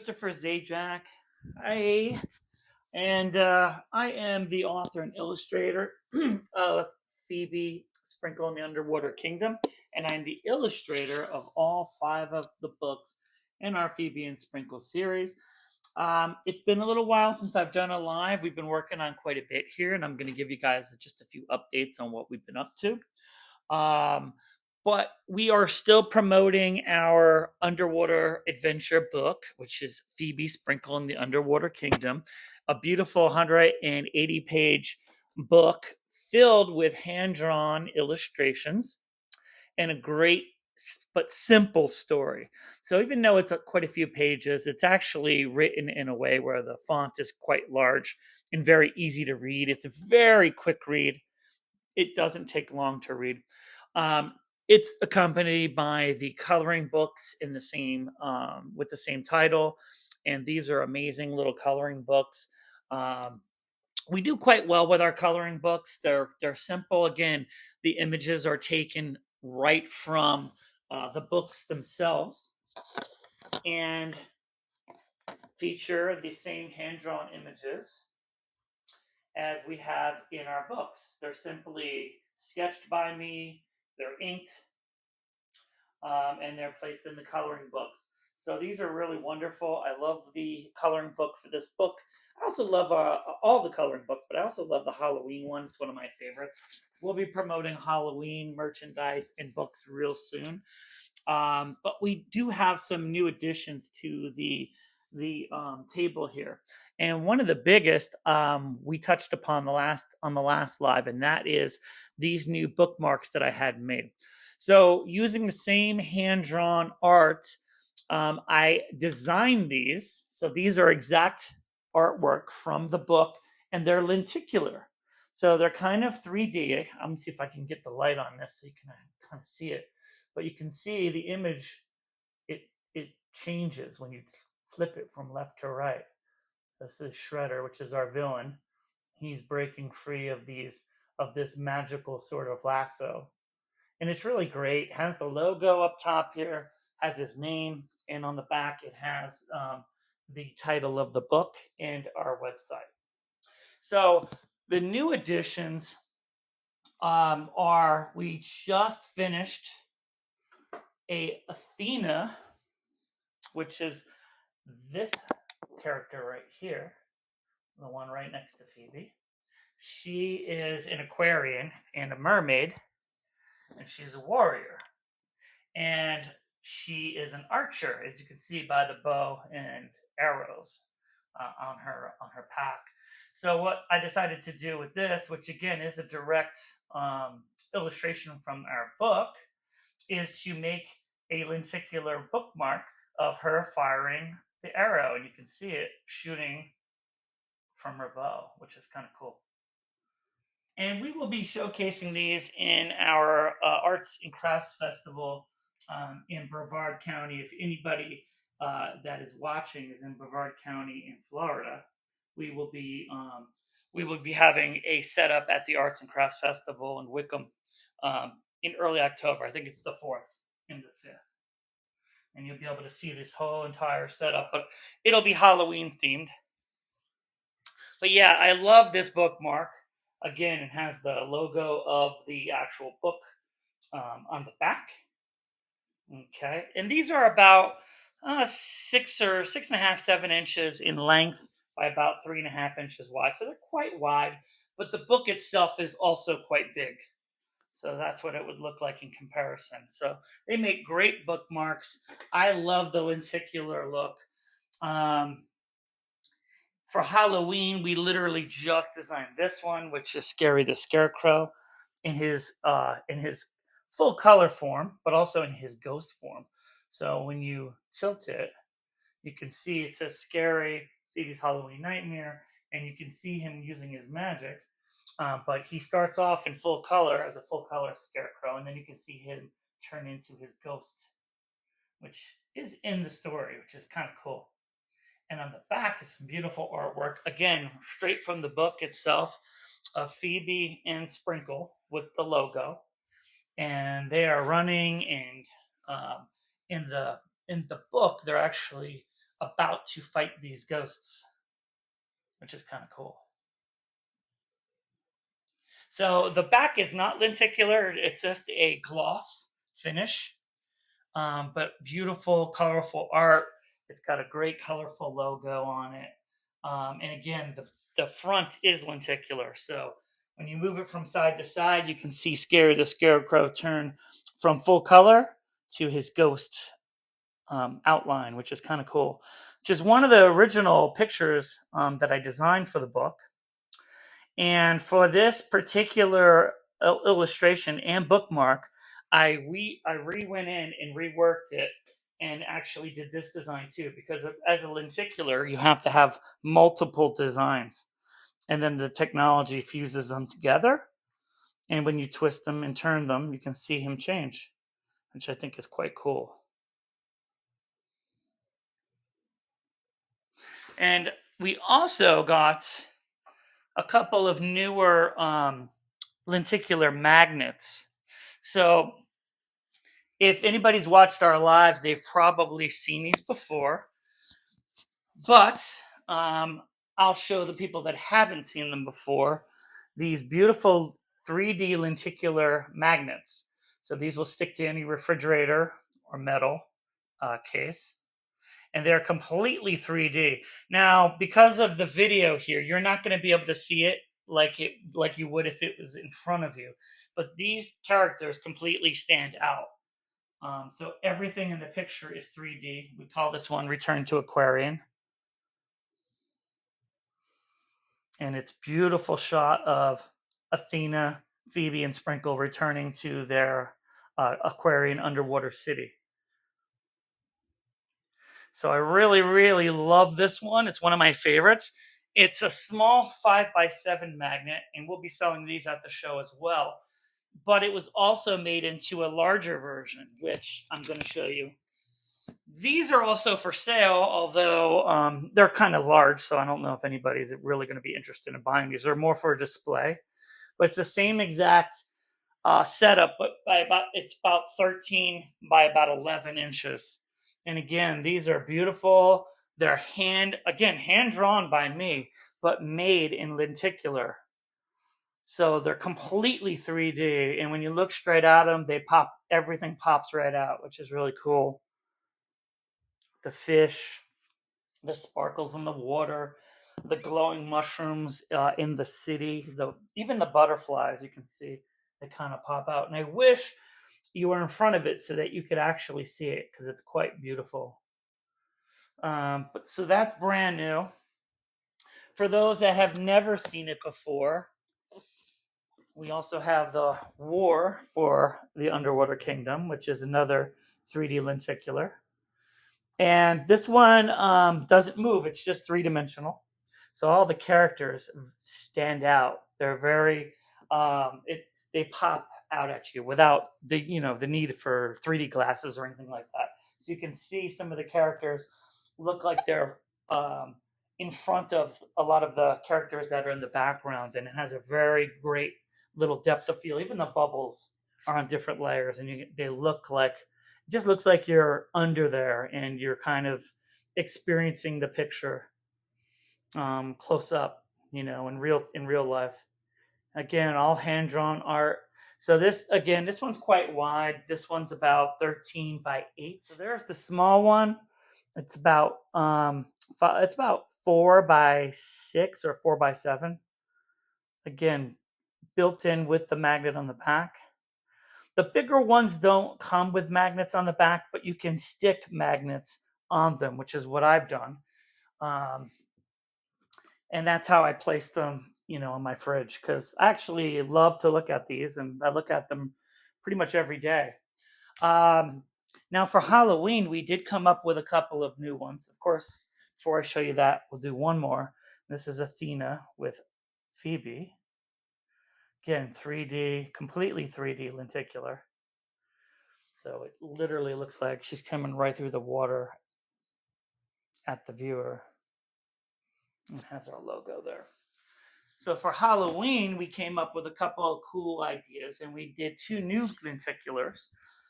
Christopher Zajac. I I am the author and illustrator of Phoebe Sprinkle in the Underwater Kingdom, and I'm the illustrator of all five of the books in our Phoebe and Sprinkle series. It's been a little while since I've done a live. We've been working on quite a bit here, and I'm going to give you guys just a few updates on what we've been up to. Um, but we are still promoting our underwater adventure book, which is Phoebe Sprinkle in the Underwater Kingdom, a beautiful 180 page book filled with hand drawn illustrations and a great but simple story. So even though it's quite a few pages, it's actually written in a way where the font is quite large and very easy to read. It's a very quick read. It doesn't take long to read. Um, it's accompanied by the coloring books in the same with the same title, and these are amazing little coloring books. Um, we do quite well with our coloring books. They're simple. Again, the images are taken right from the books themselves and feature the same hand drawn images as we have in our books. They're simply sketched by me. They're inked and they're placed in the coloring books. So these are really wonderful. I love the coloring book for this book. I also love all the coloring books, but I also love the Halloween one. It's one of my favorites. We'll be promoting Halloween merchandise and books real soon. But we do have some new additions to the table here, and one of the biggest we touched upon the last live, and that is these new bookmarks that I had made. So using the same hand drawn art, I designed these. So these are exact artwork from the book, and they're lenticular. So they're kind of 3D. I'm gonna see if I can get the light on this so you can kind of see it. But you can see the image, it changes when you flip it from left to right. So this is Shredder, which is our villain. He's breaking free of this magical sort of lasso. And it's really great. It has the logo up top here, has his name, and on the back it has the title of the book and our website. So the new additions are we just finished a Athena, which is this character right here, the one right next to Phoebe. She is an Aquarian and a mermaid, and she's a warrior. And she is an archer, as you can see by the bow and arrows on her pack. So what I decided to do with this, which again is a direct illustration from our book, is to make a lenticular bookmark of her firing the arrow, and you can see it shooting from her bow, which is kind of cool. And we will be showcasing these in our Arts and Crafts Festival in Brevard County. If anybody that is watching is in Brevard County in Florida, we will be having a setup at the Arts and Crafts Festival in Wickham in early October. I think it's the 4th and the 5th. And you'll be able to see this whole entire setup, but it'll be Halloween themed. But yeah, I love this bookmark. Again, it has the logo of the actual book on the back. Okay, and these are about 6.5, 7 inches in length by about 3.5 inches wide. So they're quite wide, but the book itself is also quite big. So that's what it would look like in comparison. So they make great bookmarks. I love the lenticular look. For Halloween, we literally just designed this one, which is Scary the Scarecrow in his full color form, but also in his ghost form. So when you tilt it, you can see it says Scary Phoebe's Halloween Nightmare, and you can see him using his magic. But he starts off in full color as a full color scarecrow, and then you can see him turn into his ghost, which is in the story, which is kind of cool. And on the back is some beautiful artwork, again, straight from the book itself, of Phoebe and Sprinkle with the logo. And they are running, and in the book, they're actually about to fight these ghosts, which is kind of cool. So the back is not lenticular, it's just a gloss finish, but beautiful, colorful art. It's got a great, colorful logo on it. And again, the front is lenticular. So when you move it from side to side, you can see Scary the Scarecrow turn from full color to his ghost outline, which is kind of cool. Which is one of the original pictures that I designed for the book. And for this particular illustration and bookmark, I went in and reworked it and actually did this design too, because as a lenticular, you have to have multiple designs. And then the technology fuses them together. And when you twist them and turn them, you can see him change, which I think is quite cool. And we also got a couple of newer lenticular magnets. So if anybody's watched our lives, they've probably seen these before. But I'll show the people that haven't seen them before these beautiful 3D lenticular magnets. So these will stick to any refrigerator or metal case. And they're completely 3D. Now, because of the video here, you're not going to be able to see it like you would if it was in front of you. But these characters completely stand out. So everything in the picture is 3D. We call this one Return to Aquarian. And it's beautiful shot of Athena, Phoebe, and Sprinkle returning to their Aquarian underwater city. So I really, really love this one. It's one of my favorites. It's a small 5x7 magnet, and we'll be selling these at the show as well. But it was also made into a larger version, which I'm going to show you. These are also for sale, although they're kind of large, so I don't know if anybody's really going to be interested in buying these. They're more for a display. But it's the same exact setup, but it's about 13 by about 11 inches. And again, these are beautiful. They're hand drawn by me, but made in lenticular. So they're completely 3D. And when you look straight at them, everything pops right out, which is really cool. The fish, the sparkles in the water, the glowing mushrooms in the city, even the butterflies, you can see, they kind of pop out. And I wish you were in front of it so that you could actually see it, because it's quite beautiful. So that's brand new. For those that have never seen it before, we also have the War for the Underwater Kingdom, which is another 3D lenticular. And this one doesn't move. It's just three-dimensional. So all the characters stand out. They're very, they pop out at you without the need for 3D glasses or anything like that. So you can see some of the characters look like they're in front of a lot of the characters that are in the background, and it has a very great little depth of field. Even the bubbles are on different layers, and they look like, it just looks like you're under there and you're kind of experiencing the picture close up, in real life. Again, all hand drawn art. So this one's quite wide. This one's about 13 by 8. So there's the small one. It's about 4 by 6 or 4 by 7. Again, built in with the magnet on the back. The bigger ones don't come with magnets on the back, but you can stick magnets on them, which is what I've done. And that's how I place them, in my fridge, because I actually love to look at these, and I look at them pretty much every day. Now for Halloween, we did come up with a couple of new ones. Of course, before I show you that, we'll do one more. This is Athena with Phoebe. Again, 3D, completely 3D lenticular. So it literally looks like she's coming right through the water at the viewer. It has our logo there. So for Halloween, we came up with a couple of cool ideas, and we did 2 new lenticulars.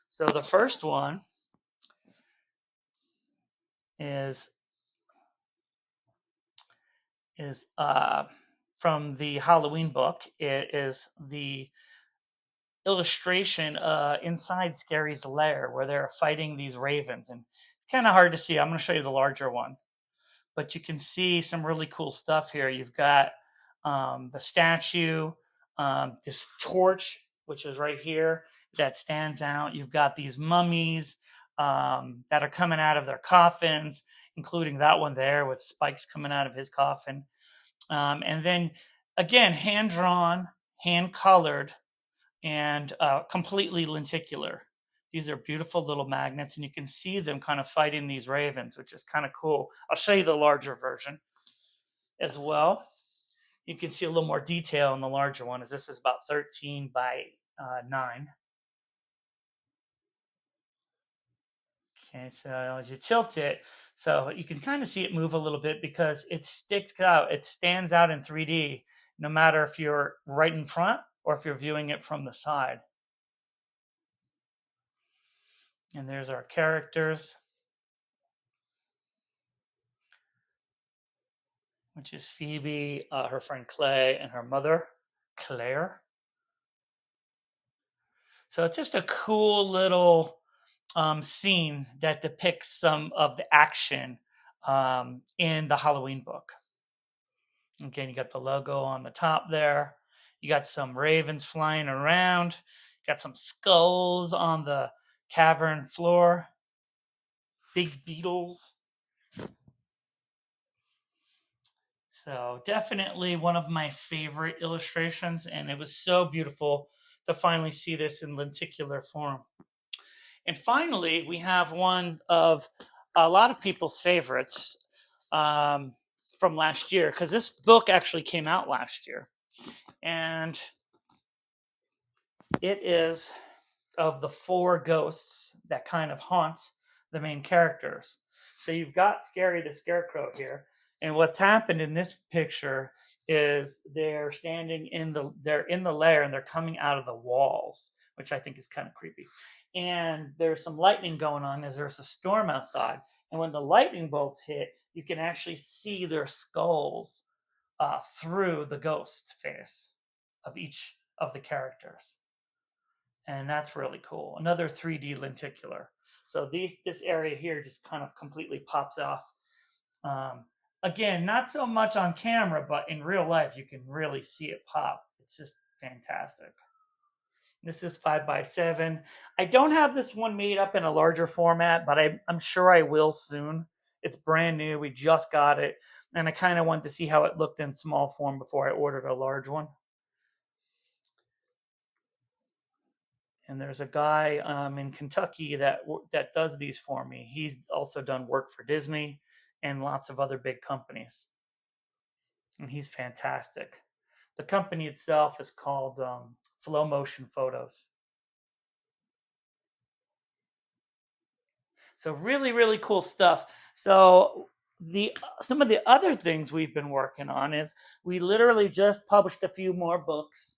So the first one is is from the Halloween book. It is the illustration inside Scary's lair where they're fighting these ravens. And it's kind of hard to see. I'm going to show you the larger one. But you can see some really cool stuff here. You've got the statue, this torch, which is right here, that stands out. You've got these mummies that are coming out of their coffins, including that one there with spikes coming out of his coffin. And then again, hand drawn, hand colored, and completely lenticular. These are beautiful little magnets, and you can see them kind of fighting these ravens, which is kind of cool. I'll show you the larger version as well. You can see a little more detail in the larger one, as this is about 13 by 9. Okay, so as you tilt it, so you can kind of see it move a little bit because it sticks out. It stands out in 3D, no matter if you're right in front or if you're viewing it from the side. And there's our characters, which is Phoebe, her friend Clay, and her mother, Claire. So it's just a cool little scene that depicts some of the action in the Halloween book. Again, you got the logo on the top there. You got some ravens flying around. Got some skulls on the cavern floor. Big beetles. So definitely one of my favorite illustrations, and it was so beautiful to finally see this in lenticular form. And finally, we have one of a lot of people's favorites from last year, because this book actually came out last year. And it is of the 4 ghosts that kind of haunts the main characters. So you've got Scary the Scarecrow here. And what's happened in this picture is they're standing in the lair and they're coming out of the walls, which I think is kind of creepy. And there's some lightning going on as there's a storm outside. And when the lightning bolts hit, you can actually see their skulls through the ghost face of each of the characters. And that's really cool. Another 3D lenticular. So this area here just kind of completely pops off. Again, not so much on camera, but in real life, you can really see it pop. It's just fantastic. This is 5x7. I don't have this one made up in a larger format, but I'm sure I will soon. It's brand new. We just got it. And I kind of wanted to see how it looked in small form before I ordered a large one. And there's a guy in Kentucky that does these for me. He's also done work for Disney and lots of other big companies. And he's fantastic. The company itself is called Flow Motion Photos. So really, really cool stuff. So some of the other things we've been working on is we literally just published a few more books.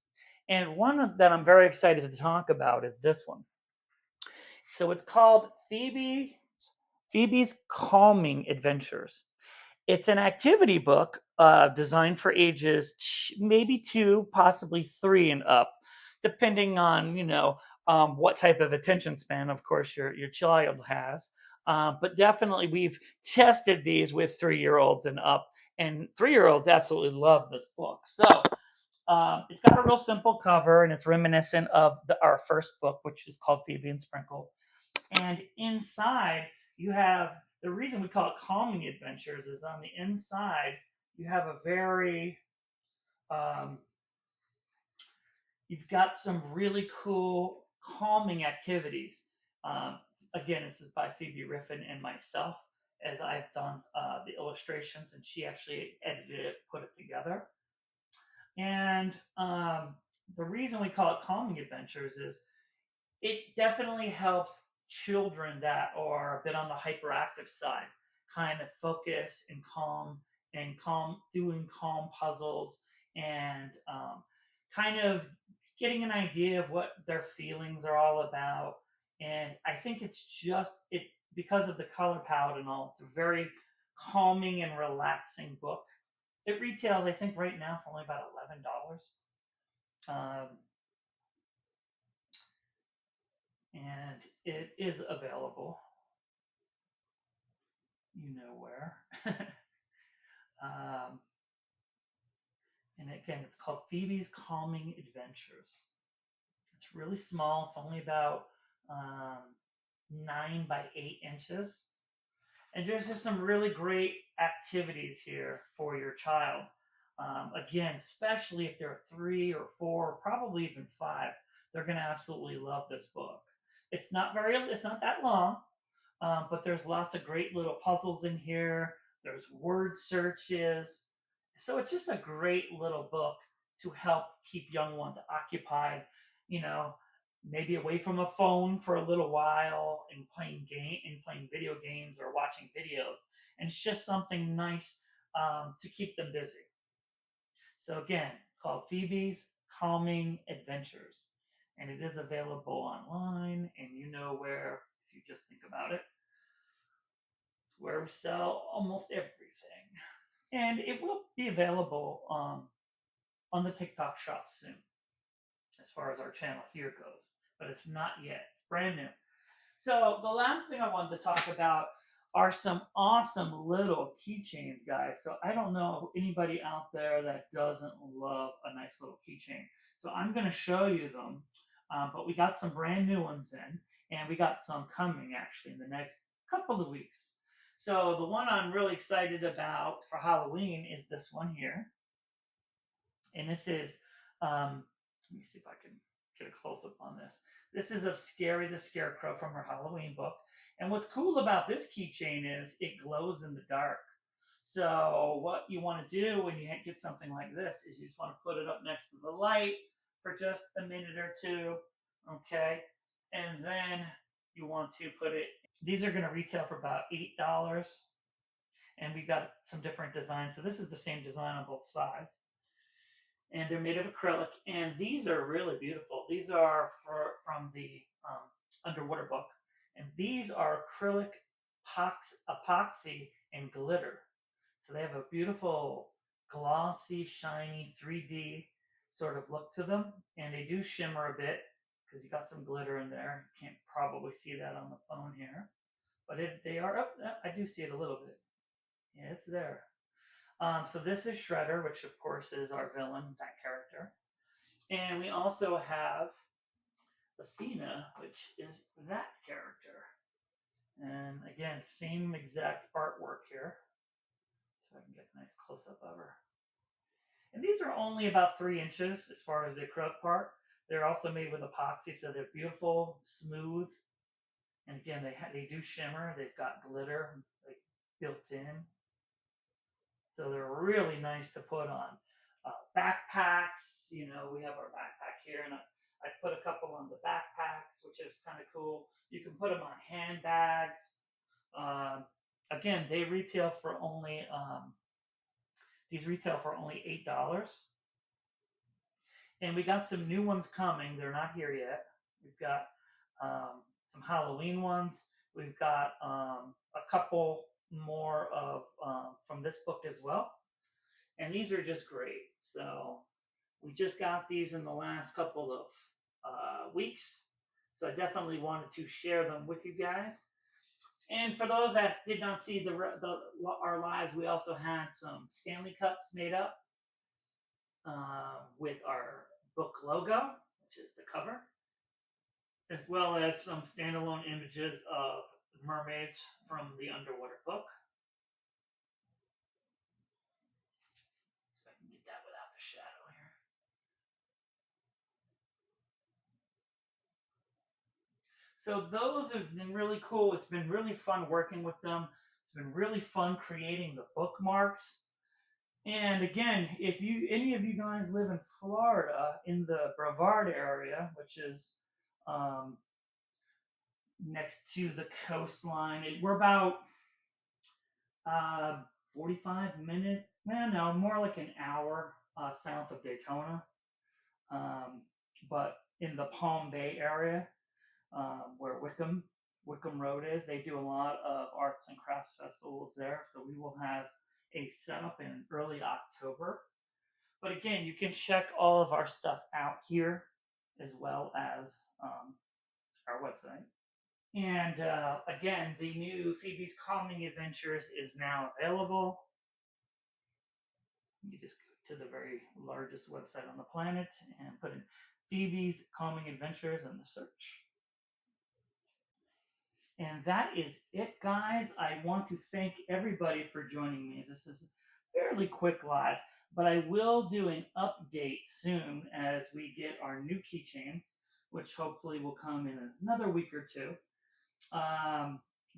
And one that I'm very excited to talk about is this one. So it's called Phoebe's Calming Adventures. It's an activity book designed for ages maybe 2, possibly 3 and up, depending on what type of attention span, of course, your child has. But definitely, we've tested these with 3-year-olds and up, and 3-year-olds absolutely love this book. So it's got a real simple cover, and it's reminiscent of our first book, which is called Phoebe and Sprinkle. And inside, you have the reason we call it Calming Adventures is on the inside, you have a very, you've got some really cool calming activities. Again, this is by Phoebe Riffin and myself, as I've done the illustrations, and she actually edited it, put it together. And the reason we call it Calming Adventures is it definitely helps children that are a bit on the hyperactive side kind of focus and doing calm puzzles and kind of getting an idea of what their feelings are all about. And I think it's just it because of the color palette and all. It's a very calming and relaxing book. It retails, I think, right now for only about $11. Um, and it is available, you know where. um, and again, it's called Phoebe's Calming Adventures. It's really small. It's only about 9 by 8 inches. And there's just some really great activities here for your child. Again, especially if they're 3 or 4, probably even 5, they're going to absolutely love this book. It's not that long, but there's lots of great little puzzles in here. There's word searches. So it's just a great little book to help keep young ones occupied, you know, maybe away from a phone for a little while and playing video games or watching videos. And it's just something nice to keep them busy. So again, called Phoebe's Calming Adventures. And it is available online, and you know where if you just think about it. It's where we sell almost everything. And it will be available on the TikTok shop soon, as far as our channel here goes. But it's not yet. It's brand new. So the last thing I wanted to talk about are some awesome little keychains, guys. So I don't know anybody out there that doesn't love a nice little keychain. So I'm going to show you them. But we got some brand new ones in, and we got some coming actually in the next couple of weeks. So the one I'm really excited about for Halloween is this one here. And this is, let me see if I can get a close up on this. This is of Scary the Scarecrow from her Halloween book. And what's cool about this keychain is it glows in the dark. So what you want to do when you get something like this is you just want to put it up next to the light for just a minute or two, okay? And then you want to put it. These are going to retail for about $8, and we got some different designs. So this is the same design on both sides, and they're made of acrylic. And these are really beautiful. These are from the Underwater book, and these are acrylic epoxy and glitter. So they have a beautiful glossy, shiny 3D sort of look to them, and they do shimmer a bit because you got some glitter in there. You can't probably see that on the phone here, but they are up. I do see it a little bit. Yeah, it's there. So this is Shredder, which of course is our villain, that character. And we also have Athena, which is that character. And again, same exact artwork here. So I can get a nice close up of her. And these are only about 3 inches as far as the acrylic part. They're also made with epoxy, so they're beautiful, smooth. And again, they do shimmer. They've got glitter like built in. So they're really nice to put on backpacks. You know, we have our backpack here, and I put a couple on the backpacks, which is kind of cool. You can put them on handbags. Um, Again, they retail for only these retail for only $8. And we got some new ones coming. They're not here yet. We've got some Halloween ones. We've got a couple more of from this book as well. And these are just great. So we just got these in the last couple of weeks. So I definitely wanted to share them with you guys. And for those that did not see our lives, we also had some Stanley Cups made up with our book logo, which is the cover, as well as some standalone images of mermaids from the Underwater book. So I can get that without the shadow here. So those have been really cool. It's been really fun working with them. It's been really fun creating the bookmarks. And again, if any of you guys live in Florida, in the Brevard area, which is next to the coastline, we're about 45 minutes, no, more like an hour south of Daytona, but in the Palm Bay area, where Wickham Road is. They do a lot of arts and crafts festivals there. So we will have a setup in early October. But again, you can check all of our stuff out here as well as our website. And again, the new Phoebe's Calming Adventures is now available. You just go to the very largest website on the planet and put in Phoebe's Calming Adventures in the search. And that is it, guys. I want to thank everybody for joining me. This is fairly quick live, but I will do an update soon as we get our new keychains, which hopefully will come in another week or two.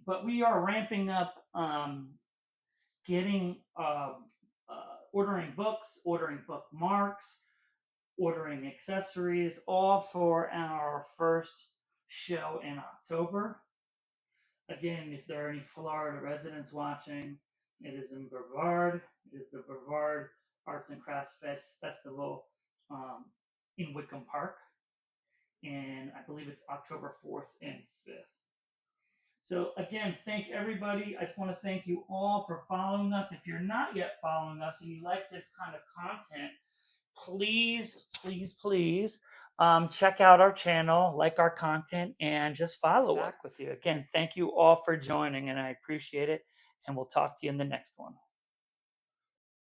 But we are ramping up getting ordering books, ordering bookmarks, ordering accessories, all for our first show in October. Again, if there are any Florida residents watching, it is in Brevard. It is the Brevard Arts and Crafts Festival in Wickham Park. And I believe it's October 4th and 5th. So again, thank everybody. I just want to thank you all for following us. If you're not yet following us and you like this kind of content, please check out our channel, like our content, and just follow us. With you again, thank you all for joining, and I appreciate it. And we'll talk to you in the next one.